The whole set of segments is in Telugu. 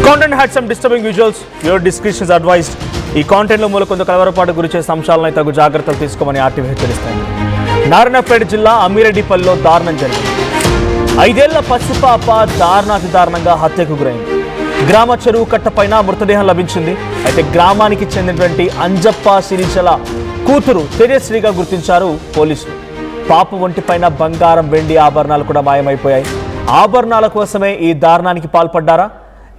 content had some disturbing visuals. Your discretion is advised. ఈ కాంటెంట్ లో కొంత కలవరపాటు గురిచేసే అంశాలను తగు జాగ్రత్తలు తీసుకోమని ఆర్టీవీ హెచ్చరిస్తోంది. నారాయణపేట జిల్లా అమీరెడ్డిపల్లిలో దారుణం జరిగింది. 5 ఏళ్ల పసిపాప దారుణాతి దారుణంగా హత్యకు గురైంది. గ్రామ చెరువు కట్టపైన మృతదేహం లభించింది. అయితే గ్రామానికి చెందినటువంటి అంజప్ప శిరీషల కూతురు తేజశ్రీగా గుర్తించారు పోలీసులు. పాప ఒంటిపైన బంగారం వెండి ఆభరణాలు కూడా మాయమైపోయాయి. ఆభరణాల కోసమే ఈ దారుణానికి పాల్పడ్డారా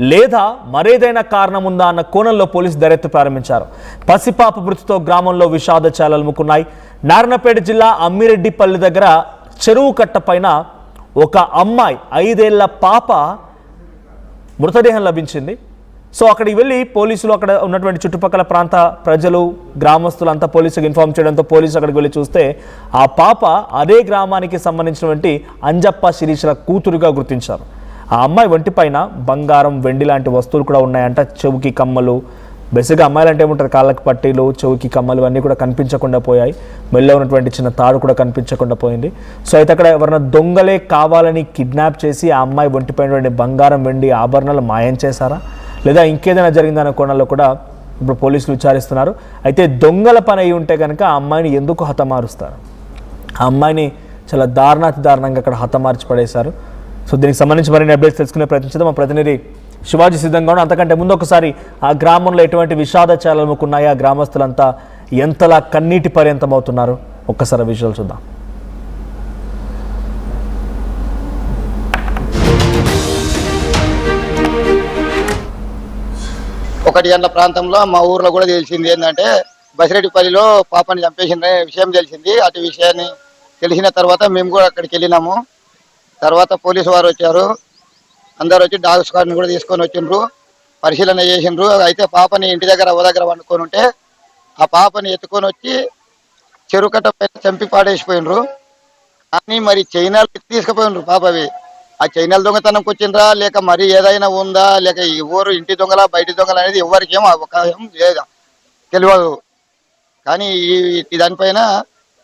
లేదా మరేదైనా కారణం ఉందా అన్న కోణంలో పోలీసు దర్యాప్తు ప్రారంభించారు. పసిపాప మృతితో గ్రామంలో విషాద ఛాయలు అలుముకున్నాయి. నారాయణపేట జిల్లా అమ్మిరెడ్డిపల్లి దగ్గర చెరువు కట్ట పైన ఒక అమ్మాయి 5 ఏళ్ల పాప మృతదేహం లభించింది. సో అక్కడికి వెళ్ళి పోలీసులు అక్కడ ఉన్నటువంటి చుట్టుపక్కల ప్రాంత ప్రజలు గ్రామస్తులంతా పోలీసులకు ఇన్ఫార్మ్ చేయడంతో పోలీసు అక్కడికి వెళ్ళి చూస్తే ఆ పాప అదే గ్రామానికి సంబంధించినటువంటి అంజప్ప శిరీషల కూతురుగా గుర్తించారు. ఆ అమ్మాయి ఒంటిపైన బంగారం వెండి లాంటి వస్తువులు కూడా ఉన్నాయంట. చెవుకి కమ్మలు, బేసిక్గా అమ్మాయిలు అంటే ఏముంటారు, కాళ్ళకి పట్టీలు, చెవుకి కమ్మలు అన్నీ కూడా కనిపించకుండా పోయాయి. మెల్ల ఉన్నటువంటి చిన్న తాడు కూడా కనిపించకుండా పోయింది. సో అయితే అక్కడ ఎవరైనా దొంగలే కావాలని కిడ్నాప్ చేసి ఆ అమ్మాయి ఒంటిపైన బంగారం వెండి ఆభరణాలు మాయం చేశారా లేదా ఇంకేదైనా జరిగిందనే కోణంలో కూడా ఇప్పుడు పోలీసులు విచారిస్తున్నారు. అయితే దొంగల పని అయి ఉంటే కనుక ఆ అమ్మాయిని ఎందుకు హతమారుస్తారు? ఆ అమ్మాయిని చాలా దారుణంగా అక్కడ హతమార్చి పడేశారు. సో దీనికి సంబంధించి మరిన్ని అప్డేట్స్ తెలుసుకునే ప్రయత్నించడం మా ప్రతినిధి శివాజీ సిద్ధంగా ఉన్నాడు. అంతకంటే ముందు ఒకసారి ఆ గ్రామంలో ఎటువంటి విషాద ఛాయలు అలుముకున్నాయి, ఆ గ్రామస్తులంతా ఎంతలా కన్నీటి పర్యంతం అవుతున్నారు, ఒక్కసారి విజువల్ చూద్దాం. ఒకటి గంటల ప్రాంతంలో మా ఊర్లో కూడా తెలిసింది ఏంటంటే బసిరెడ్డిపల్లిలో పాపని చంపేసిన విషయం తెలిసింది. అటు విషయాన్ని తెలిసిన తర్వాత మేము కూడా అక్కడికి వెళ్ళినాము. తర్వాత పోలీసు వారు వచ్చారు. అందరు వచ్చి డాగ్ స్క్వాడ్ని కూడా తీసుకొని వచ్చిండ్రు, పరిశీలన చేసిండ్రు. అయితే పాపని ఇంటి దగ్గర వండుకొని ఉంటే ఆ పాపని ఎత్తుకొని వచ్చి చెరుకట్ట పైన చంపి పాడేసిపోయినరు. కానీ మరి చైనాలు తీసుకుపోయినరు పాపవి. ఆ చైనాల దొంగతనంకి వచ్చిండ్రా లేక మరి ఏదైనా ఉందా లేక ఎవరు ఇంటి దొంగల బయటి దొంగల అనేది ఎవరికేం అవకాశం లేదా తెలియదు. కానీ ఈ దానిపైన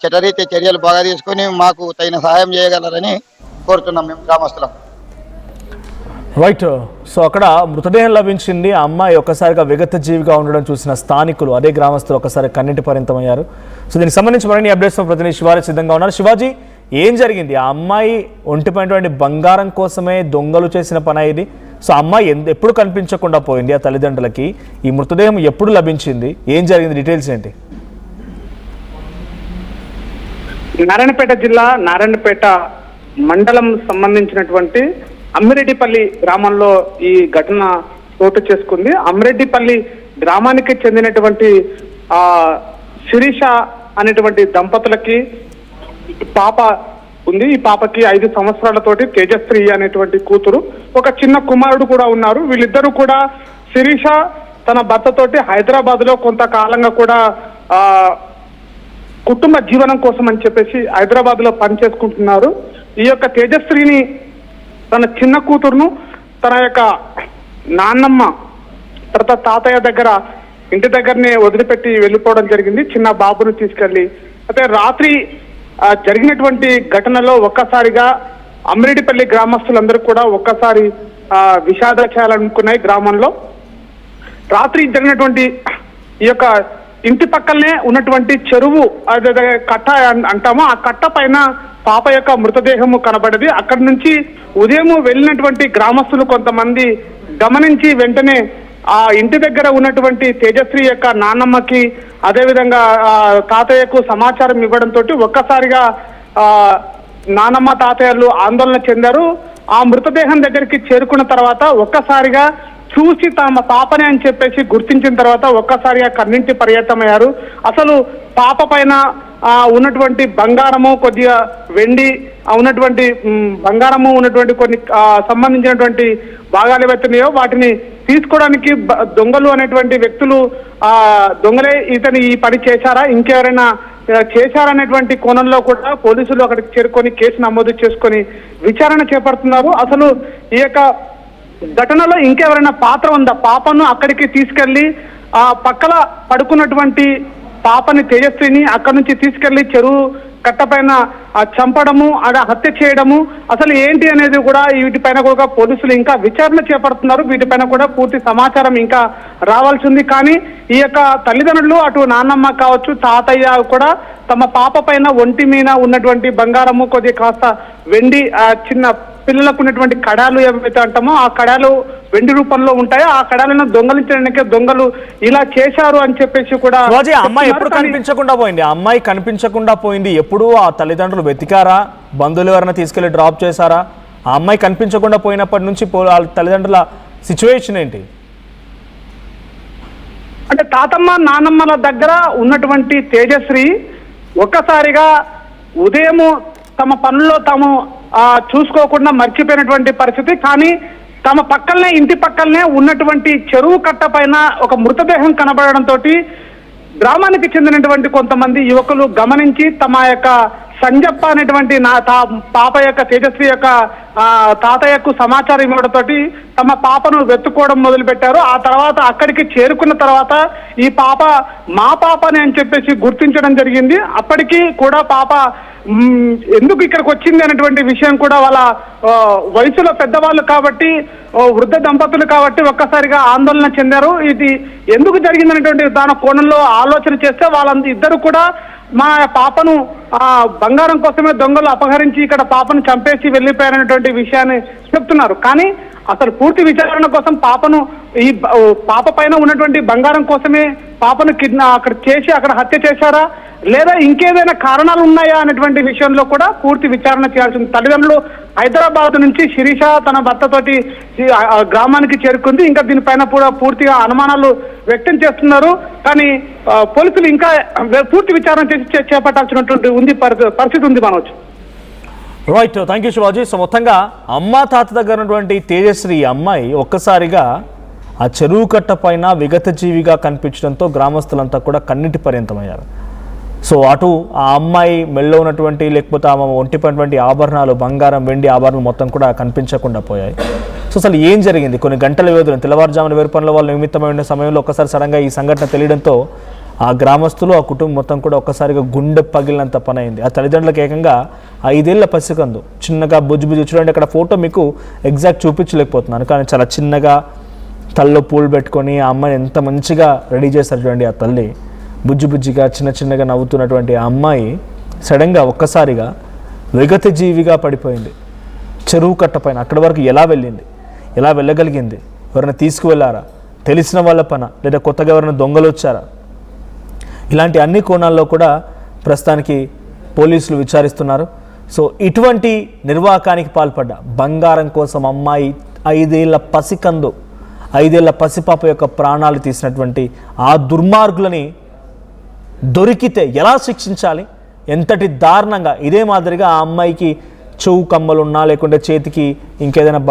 చట్టరీత్యా చర్యలు బాగా తీసుకొని మాకు తగిన సహాయం చేయగలరని కోరుతున్నాం మేము గ్రామస్తులం. రైట్. సో అక్కడ మృతదేహం లభించింది. ఆ అమ్మాయి ఒక్కసారిగా విగత జీవిగా ఉండడం చూసిన స్థానికులు, అదే గ్రామస్తులు ఒకసారి కన్నీటి పరిమితమయ్యారు. సో దీనికి సంబంధించి మరిన్ని అప్డేట్స్ ప్రతినిధి శివాజీ సిద్ధంగా ఉన్నారు. శివాజీ, ఏం జరిగింది? ఆ అమ్మాయి ఒంటిపైనటువంటి బంగారం కోసమే దొంగలు చేసిన పని ఇది. సో అమ్మాయి ఎప్పుడు కనిపించకుండా పోయింది ఆ తల్లిదండ్రులకి? ఈ మృతదేహం ఎప్పుడు లభించింది? ఏం జరిగింది? డీటెయిల్స్ ఏంటి? నారాయణపేట జిల్లా నారాయణపేట మండలం సంబంధించినటువంటి అమ్మిరెడ్డిపల్లి గ్రామంలో ఈ ఘటన చోటు చేసుకుంది. అమ్మిరెడ్డిపల్లి గ్రామానికి చెందినటువంటి శిరీష అనేటువంటి దంపతులకి పాప ఉంది. ఈ పాపకి 5 సంవత్సరాలతోటి తేజశ్రీ అనేటువంటి కూతురు, ఒక చిన్న కుమారుడు కూడా ఉన్నారు. వీళ్ళిద్దరూ కూడా శిరీష తన భర్తతోటి హైదరాబాద్ లో కొంతకాలంగా కూడా కుటుంబ జీవనం కోసం అని చెప్పేసి హైదరాబాద్ లో పనిచేసుకుంటున్నారు. ఈ యొక్క తేజశ్రీని తన చిన్న కూతురును తన యొక్క నాన్నమ్మ తర్వాత తాతయ్య దగ్గర ఇంటి దగ్గరనే వదిలిపెట్టి వెళ్ళిపోవడం జరిగింది, చిన్న బాబును తీసుకెళ్లి. అయితే రాత్రి జరిగినటువంటి ఘటనలో ఒక్కసారిగా అమ్మిరెడ్డిపల్లి గ్రామస్తులందరూ కూడా ఒక్కసారి విషాద ఛాయలనుకున్నాయి. గ్రామంలో రాత్రి జరిగినటువంటి ఈ యొక్క ఇంటి పక్కనే ఉన్నటువంటి చెరువు కట్ట అంటామో, ఆ కట్ట పైన పాప యొక్క మృతదేహము కనబడది. అక్కడి నుంచి ఉదయం వెళ్ళినటువంటి గ్రామస్తులు కొంతమంది గమనించి వెంటనే ఆ ఇంటి దగ్గర ఉన్నటువంటి తేజశ్రీ యొక్క నాన్నమ్మకి అదేవిధంగా తాతయ్యకు సమాచారం ఇవ్వడంతో ఒక్కసారిగా నానమ్మ తాతయ్యలు ఆందోళన చెందారు. ఆ మృతదేహం దగ్గరికి చేరుకున్న తర్వాత ఒక్కసారిగా చూసి తమ పాపనే అని చెప్పేసి గుర్తించిన తర్వాత ఒక్కసారిగా కన్నింటి పర్యటమయ్యారు. అసలు పాప పైన ఉన్నటువంటి బంగారము, కొద్దిగా వెండి ఉన్నటువంటి బంగారము ఉన్నటువంటి కొన్ని సంబంధించినటువంటి భాగాలు ఏవైతున్నాయో వాటిని తీసుకోవడానికి దొంగలు అనేటువంటి వ్యక్తులు దొంగలే ఇతని ఈ పని చేశారా, ఇంకెవరైనా చేశారనేటువంటి కోణంలో కూడా పోలీసులు అక్కడికి చేరుకొని కేసు నమోదు చేసుకొని విచారణ చేపడుతున్నారు. అసలు ఈ యొక్క ఘటనలో ఇంకెవరైనా పాత్ర ఉందా? పాపను అక్కడికి తీసుకెళ్లి పక్కల పడుకున్నటువంటి పాపని తేజస్విని అక్కడి నుంచి తీసుకెళ్లి చెరువు కట్టపైన చంపడము, హత్య చేయడము అసలు ఏంటి అనేది కూడా వీటిపైన కూడా పోలీసులు ఇంకా విచారణ చేపడుతున్నారు. వీటిపైన కూడా పూర్తి సమాచారం ఇంకా రావాల్సి ఉంది. కానీ ఈ యొక్క తల్లిదండ్రులు అటు నాన్నమ్మ కావచ్చు, తాతయ్య కూడా తమ పాప పైన ఒంటి మీద ఉన్నటువంటి బంగారము, కొద్దిగా కాస్త వెండి, చిన్న పిల్లలకు ఉన్నటువంటి కడాలు ఏవైతే అంటామో ఆ కడాలు వెండి రూపంలో ఉంటాయో ఆ కడాలను దొంగలించడానికి దొంగలు ఇలా చేశారు అని చెప్పేసి కూడా అమ్మాయి ఎప్పుడు కనిపించకుండా పోయింది? అమ్మాయి కనిపించకుండా పోయింది ఎప్పుడు? ఆ తల్లిదండ్రులు వెతికారా? బంధువులు ఎవరైనా తీసుకెళ్లి డ్రాప్ చేశారా? ఆ అమ్మాయి కనిపించకుండా పోయినప్పటి నుంచి వాళ్ళ తల్లిదండ్రుల సిచ్యువేషన్ ఏంటి? అంటే తాతమ్మ నానమ్మల దగ్గర ఉన్నటువంటి తేజశ్రీ ఒక్కసారిగా ఉదయము తమ పనుల్లో తాము చూసుకోకుండా మర్చిపోయినటువంటి పరిస్థితి. కానీ తమ పక్కనే, ఇంటి పక్కనే ఉన్నటువంటి చెరువు కట్ట పైన ఒక మృతదేహం కనబడడంతో గ్రామానికి చెందినటువంటి కొంతమంది యువకులు గమనించి తమ యొక్క సంజప్ప అనేటువంటి పాప యొక్క తేజస్వి యొక్క తాతయ్యకు సమాచారం ఇవ్వడంతో తమ పాపను వెతుక్కోవడం మొదలు పెట్టారు. ఆ తర్వాత అక్కడికి చేరుకున్న తర్వాత ఈ పాప మా పాపని అని చెప్పేసి గుర్తించడం జరిగింది. అప్పటికి కూడా పాప ఎందుకు ఇక్కడికి వచ్చింది అనేటువంటి విషయం కూడా వాళ్ళ వయసులో పెద్దవాళ్ళు కాబట్టి, వృద్ధ దంపతులు కాబట్టి ఒక్కసారిగా ఆందోళన చెందారు. ఇది ఎందుకు జరిగిందనేటువంటి దాని కోణంలో ఆలోచన చేస్తే వాళ్ళందరూ కూడా మా పాపను బంగారం కోసమే దొంగలు అపహరించి ఇక్కడ పాపను చంపేసి వెళ్ళిపోయారనేటువంటి విషయాన్ని చెప్తున్నారు. కానీ అసలు పూర్తి విచారణ కోసం పాపను, ఈ పాప పైన ఉన్నటువంటి బంగారం కోసమే పాపను అక్కడ చేసి అక్కడ హత్య చేశారా లేదా ఇంకేదైనా కారణాలు ఉన్నాయా అనేటువంటి విషయంలో కూడా పూర్తి విచారణ చేయాల్సింది. తల్లిదండ్రులు హైదరాబాద్ నుంచి శిరీష తన భర్తతోటి గ్రామానికి చేరుకుంది. ఇంకా దీనిపైన కూడా పూర్తిగా అనుమానాలు వ్యక్తం చేస్తున్నారు. కానీ పోలీసులు ఇంకా పూర్తి విచారణ చేసి చేపట్టాల్సినటువంటి పరిస్థితి ఉంది Manoj. Right, thank you Shivaji. So మొత్తంగా అమ్మ తాత దగ్గర ఉన్నటువంటి తేజశ్రీ అమ్మాయి ఒక్కసారిగా ఆ చెరువు కట్ట పైన విగత జీవిగా కనిపించడంతో గ్రామస్తులంతా కూడా కన్నీటి పర్యంతమయ్యారు. సో అటు ఆ అమ్మాయి మెళ్ళో ఉన్నటువంటి లేకపోతే ఆమె ఒంటిపడినటువంటి ఆభరణాలు, బంగారం, వెండి ఆభరణాలు మొత్తం కూడా కనిపించకుండా పోయాయి. సో అసలు ఏం జరిగింది? కొన్ని గంటల వ్యవధిలో తెల్లవారుజామున వేరు పనుల వాళ్ళు నిమిత్తమైన సమయంలో ఒక్కసారి సడన్గా ఈ సంఘటన తెలియడంతో ఆ గ్రామస్తులు, ఆ కుటుంబం మొత్తం కూడా ఒక్కసారిగా గుండె పగిలినంత పని అయింది. ఆ తల్లిదండ్రులకు ఏకంగా 5 ఏళ్ల పసికందు, చిన్నగా బుజ్జు చూడండి. అక్కడ ఫోటో మీకు ఎగ్జాక్ట్ చూపించలేకపోతున్నాను, కానీ చాలా చిన్నగా తల్లో పూలు పెట్టుకొని ఆ అమ్మాయిని ఎంత మంచిగా రెడీ చేస్తారు చూడండి. ఆ తల్లి బుజ్జిగా చిన్నగా నవ్వుతున్నటువంటి ఆ అమ్మాయి సడన్గా ఒక్కసారిగా విగత జీవిగా పడిపోయింది చెరువు కట్ట పైన. అక్కడి వరకు ఎలా వెళ్ళింది, ఎలా వెళ్ళగలిగింది? ఎవరైనా తీసుకువెళ్ళారా? తెలిసిన వాళ్ళ పన, లేదా కొత్తగా ఎవరైనా దొంగలు వచ్చారా? ఇలాంటి అన్ని కోణాల్లో కూడా ప్రస్తుతానికి పోలీసులు విచారిస్తున్నారు. సో ఇటువంటి నిర్వాకానికి పాల్పడ్డ, బంగారం కోసం అమ్మాయి 5 ఏళ్ల పసికందు, 5 ఏళ్ల పసిపాప యొక్క ప్రాణాలు తీసినటువంటి ఆ దుర్మార్గులని దొరికితే ఎలా శిక్షించాలి? ఎంతటి దారుణంగా ఇదే మాదిరిగా ఆ అమ్మాయికి చెవు కమ్మలున్నా లేకుంటే చేతికి ఇంకేదైనా